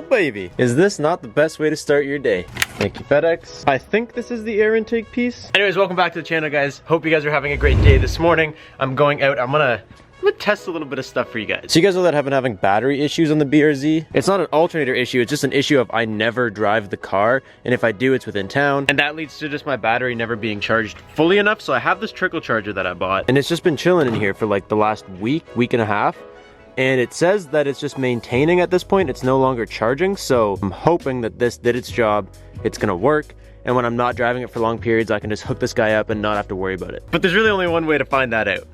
Oh baby, is this not the best way to start your day? Thank you, FedEx. I think this is the air intake piece. Anyways, welcome back to the channel, guys. Hope you guys are having a great day. This morning, I'm going out. I'm gonna test a little bit of stuff for you guys. So you guys know that I've been having battery issues on the BRZ. It's not an alternator issue, it's just an issue of I never drive the car, and if I do, it's within town. And that leads to just my battery never being charged fully enough. So I have this trickle charger that I bought, and it's just been chilling in here for like the last week and a half. And it says that it's just maintaining at this point. It's no longer charging. So I'm hoping that this did its job. It's gonna work. And when I'm not driving it for long periods, I can just hook this guy up and not have to worry about it. But there's really only one way to find that out.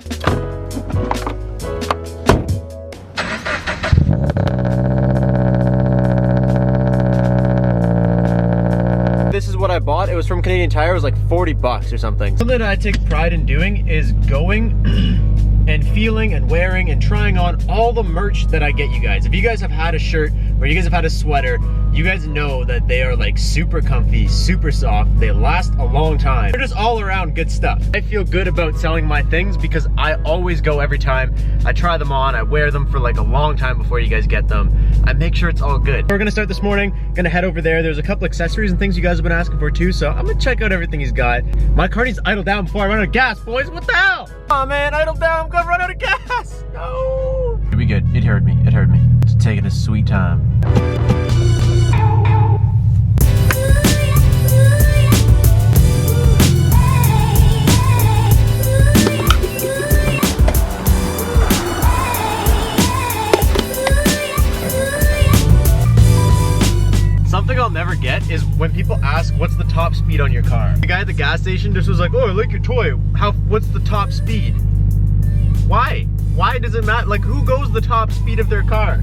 This is what I bought. It was from Canadian Tire. It was like 40 bucks or something. Something that I take pride in doing is going and feeling and wearing and trying on all the merch that I get you guys. If you guys have had a shirt or you guys have had a sweater, you guys know that they are like super comfy, super soft. They last a long time. They're just all around good stuff. I feel good about selling my things because I always go every time. I try them on, I wear them for like a long time before you guys get them. I make sure it's all good. We're gonna start this morning, gonna head over there. There's a couple accessories and things you guys have been asking for too, so I'm gonna check out everything he's got. My car needs to idle down before I run out of gas, boys. What the hell? Oh man, idle down, I'm gonna run out of gas. No. It'll be good. It heard me. It heard me. It's taking a sweet time. Something I'll never get is when people ask what's the top speed on your car. The guy at the gas station just was like, oh, I like your toy. What's the top speed? Why? Why does it matter? Like, who goes the top speed of their car?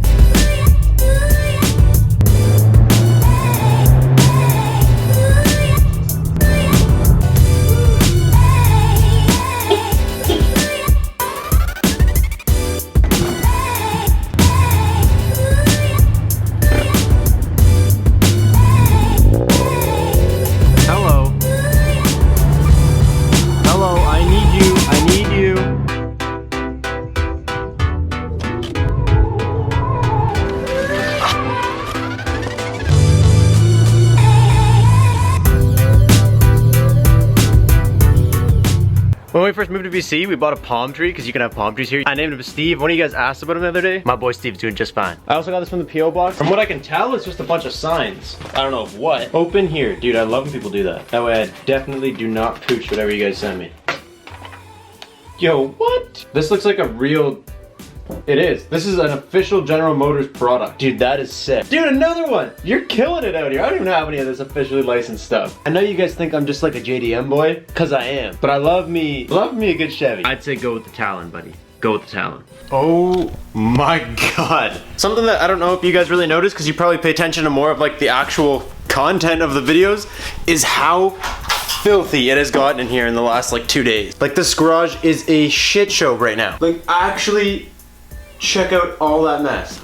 When we first moved to BC, we bought a palm tree because you can have palm trees here. I named him Steve. One of you guys asked about him the other day. My boy Steve's doing just fine. I also got this from the P.O. box. From what I can tell, it's just a bunch of signs. I don't know of what. Open here. Dude, I love when people do that. That way I definitely do not pooch whatever you guys send me. Yo, what? This looks like a real... It is. This is an official General Motors product. Dude, that is sick. Dude, another one! You're killing it out here. I don't even have any of this officially licensed stuff. I know you guys think I'm just like a JDM boy, because I am. But I love me a good Chevy. I'd say go with the Talon, buddy. Go with the Talon. Oh my god. Something that I don't know if you guys really noticed, because you probably pay attention to more of like the actual content of the videos, is how filthy it has gotten in here in the last like 2 days. Like this garage is a shit show right now. Like actually... check out all that mess.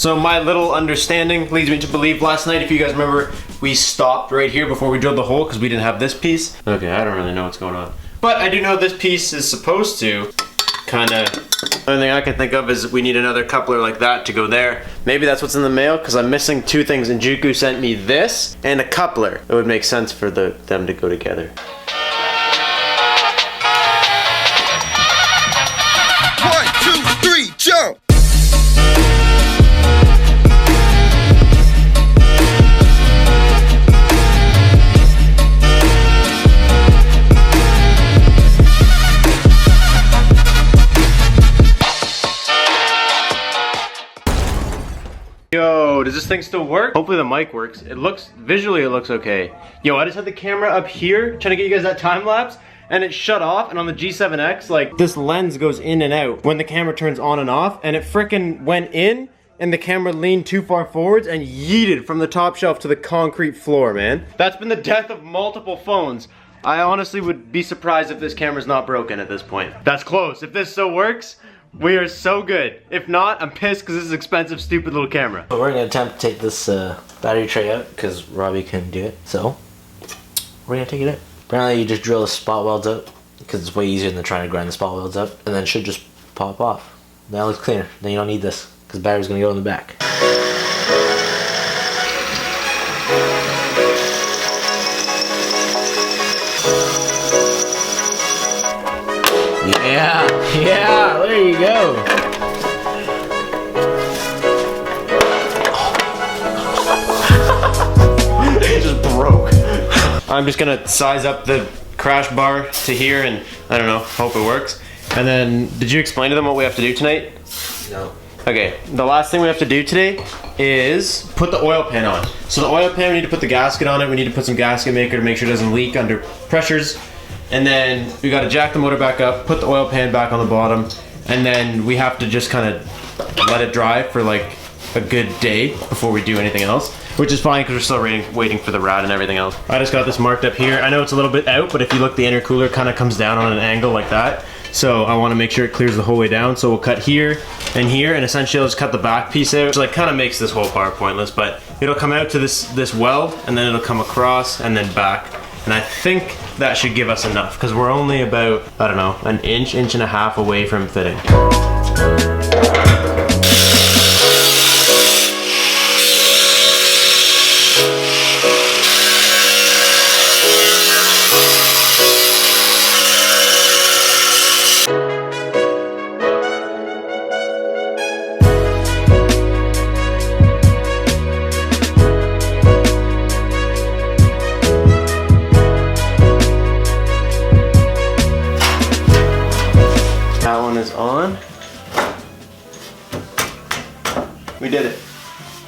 So my little understanding leads me to believe last night, if you guys remember, we stopped right here before we drilled the hole because we didn't have this piece. Okay, I don't really know what's going on. But I do know this piece is supposed to kind of... The only thing I can think of is we need another coupler like that to go there. Maybe that's what's in the mail because I'm missing two things, and Juku sent me this and a coupler. It would make sense for them to go together. Jump! Yo, does this thing still work? Hopefully the mic works. Visually it looks okay. Yo, I just had the camera up here trying to get you guys that time lapse, and it shut off, and on the G7X, like, this lens goes in and out when the camera turns on and off, and it frickin' went in, and the camera leaned too far forwards and yeeted from the top shelf to the concrete floor, man. That's been the death of multiple phones. I honestly would be surprised if this camera's not broken at this point. That's close. If this still works, we are so good. If not, I'm pissed because this is an expensive, stupid little camera. But we're gonna attempt to take this battery tray out because Robbie couldn't do it, so we're gonna take it out. Apparently you just drill the spot welds out because it's way easier than trying to grind the spot welds up, and then it should just pop off. Now it looks cleaner. Then you don't need this. because battery's gonna go in the back. Yeah, there you go. It just broke. I'm just gonna size up the crash bar to here and I don't know, hope it works. And then, did you explain to them what we have to do tonight? No. Okay, the last thing we have to do today is put the oil pan on. So the oil pan, we need to put the gasket on it. We need to put some gasket maker to make sure it doesn't leak under pressures. And then we gotta jack the motor back up, put the oil pan back on the bottom, and then we have to just kind of let it dry for like a good day before we do anything else. Which is fine because we're still waiting for the rad and everything else. I just got this marked up here. I know it's a little bit out, but if you look, the intercooler kind of comes down on an angle like that. So I want to make sure it clears the whole way down. So we'll cut here, and essentially I'll just cut the back piece out, which like kind of makes this whole part pointless, but it'll come out to this weld, and then it'll come across and then back. And I think that should give us enough because we're only about, I don't know, an inch and a half away from fitting. On. We did it.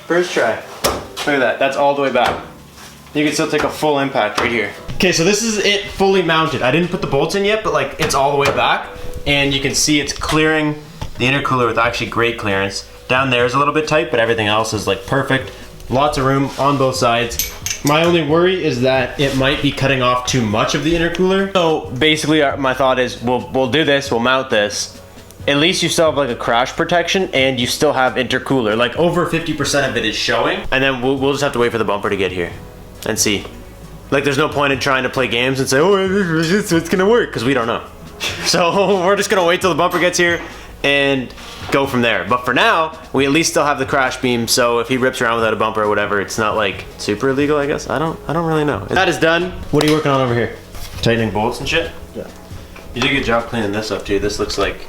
First try. Look at that. That's all the way back. You can still take a full impact right here. Okay, so this is it fully mounted. I didn't put the bolts in yet, but like it's all the way back, and you can see it's clearing the intercooler with actually great clearance. Down there is a little bit tight, but everything else is like perfect. Lots of room on both sides. My only worry is that it might be cutting off too much of the intercooler. So basically my thought is we'll do this, we'll mount this. At least you still have like a crash protection and you still have intercooler. Like over 50% of it is showing. And then we'll just have to wait for the bumper to get here and see. Like there's no point in trying to play games and say, oh, it's gonna work, because we don't know. So we're just gonna wait till the bumper gets here and go from there. But for now, we at least still have the crash beam, so if he rips around without a bumper or whatever, it's not like super illegal, I guess. I don't really know. That is done. What are you working on over here? Tightening bolts and shit? Yeah. You did a good job cleaning this up too. This looks like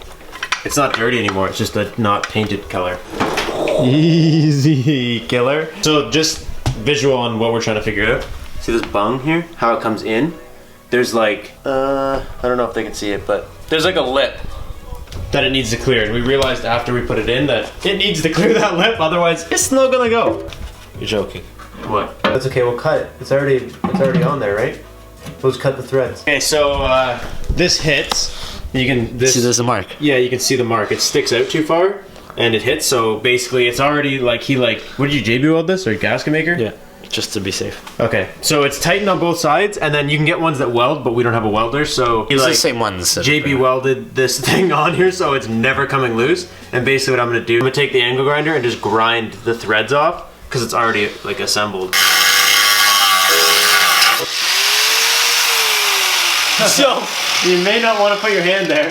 it's not dirty anymore. It's just a not painted color. Easy killer. So just visual on what we're trying to figure out. See this bung here? How it comes in? There's like, I don't know if they can see it, but there's like a lip that it needs to clear. And we realized after we put it in that it needs to clear that lip, otherwise it's not gonna go. You're joking. What? That's okay, we'll cut it. It's already on there, right? We'll just cut the threads. Okay, so this hits. You can See, there's a mark. Yeah, you can see the mark. It sticks out too far and it hits, so basically it's already like what did you JB weld this, or gasket maker? Yeah, just to be safe. Okay, so it's tightened on both sides, and then you can get ones that weld, but we don't have a welder, so It's the same ones. JB welded this thing on here, so it's never coming loose. And basically what I'm gonna do, I'm gonna take the angle grinder and just grind the threads off, because it's already like assembled. So you may not want to put your hand there.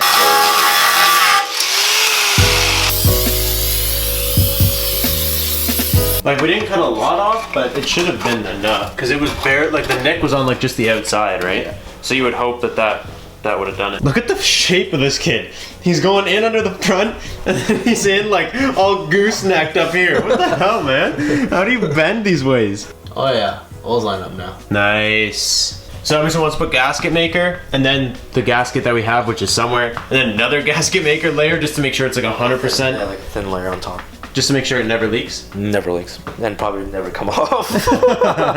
Like we didn't cut a lot off, but it should have been enough, because it was bare. Like the nick was on like just the outside, right? Yeah. So you would hope that would have done it. Look at the shape of this kid. He's going in under the front, and then he's in like all goosenecked up here. What the hell, man? How do you bend these ways? Oh yeah, all's lined up now. Nice. So Emerson wants to put gasket maker, and then the gasket that we have, which is somewhere, and then another gasket maker layer just to make sure it's like 100%. Yeah, like a thin layer on top. Just to make sure it never leaks? Never leaks. And probably never come off.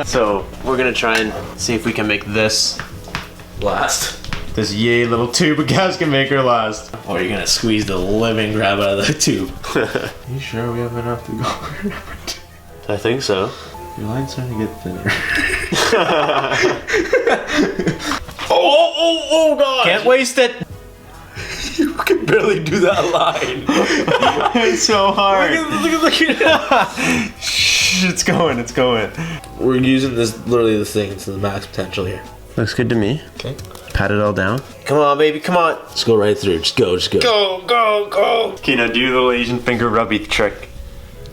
So we're gonna try and see if we can make this Last. This yay little tube of gasket maker last. Or you're gonna squeeze the living crap out of the tube. You sure we have enough to go? I think so. Your line's starting to get thinner. Oh God! Can't waste it. You can barely do that line. It's so hard. Look at Shh, it's going. We're using this literally the thing to the max potential here. Looks good to me. Okay. Pat it all down. Come on, baby, come on. Just go right through. Just go. Go. Okay, now do the little Asian finger rubby trick.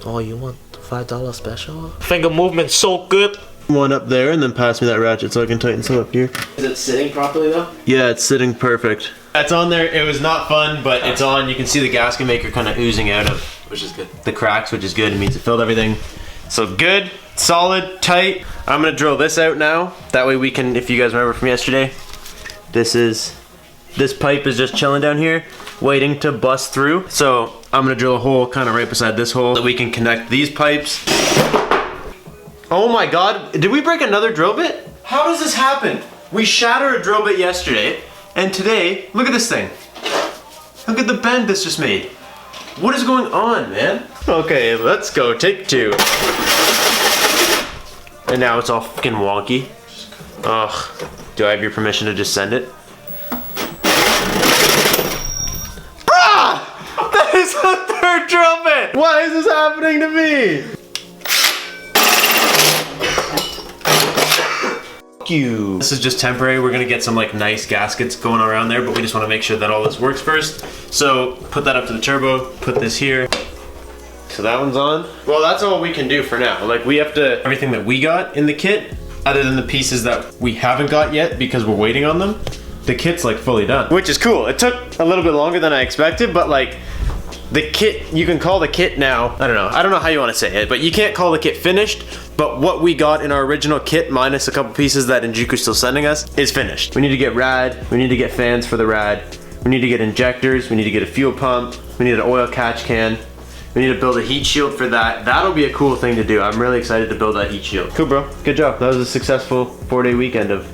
Oh, you want the $5 special? Finger movement so good. One up there, and then pass me that ratchet so I can tighten some up here. Is it sitting properly though? Yeah, it's sitting perfect. That's on there. It was not fun, but it's on. You can see the gasket maker kind of oozing out of, which is good. The cracks, which is good. It means it filled everything. So good, solid, tight. I'm gonna drill this out now. That way we can, if you guys remember from yesterday, this pipe is just chilling down here, waiting to bust through. So I'm gonna drill a hole kind of right beside this hole so we can connect these pipes. Oh my God, did we break another drill bit? How does this happen? We shattered a drill bit yesterday, and today, look at this thing. Look at the bend this just made. What is going on, man? Okay, let's go, take 2. And now it's all fucking wonky. Ugh, do I have your permission to just send it? Ah! That is the 3rd drill bit! Why is this happening to me? You. This is just temporary. We're gonna get some like nice gaskets going around there, but we just want to make sure that all this works first. So put that up to the turbo, put this here. So that one's on. Well, that's all we can do for now. Like we have to, everything that we got in the kit, other than the pieces that we haven't got yet because we're waiting on them, the kit's like fully done. Which is cool. It took a little bit longer than I expected, but like the kit, you can call the kit now, I don't know how you want to say it, but you can't call the kit finished. But what we got in our original kit, minus a couple pieces that Injuku's still sending us, is finished. We need to get rad, we need to get fans for the rad, we need to get injectors, we need to get a fuel pump, we need an oil catch can, we need to build a heat shield for that. That'll be a cool thing to do. I'm really excited to build that heat shield. Cool, bro. Good job. That was a successful 4-day weekend of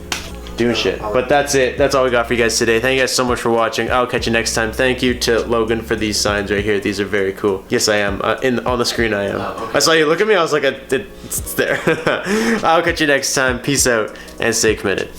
doing shit. But that's it. That's all we got for you guys today. Thank you guys so much for watching. I'll catch you next time. Thank you to Logan for these signs right here. These are very cool. Yes, I am. On the screen, I am. I saw you look at me. I was like, it's there. I'll catch you next time. Peace out and stay committed.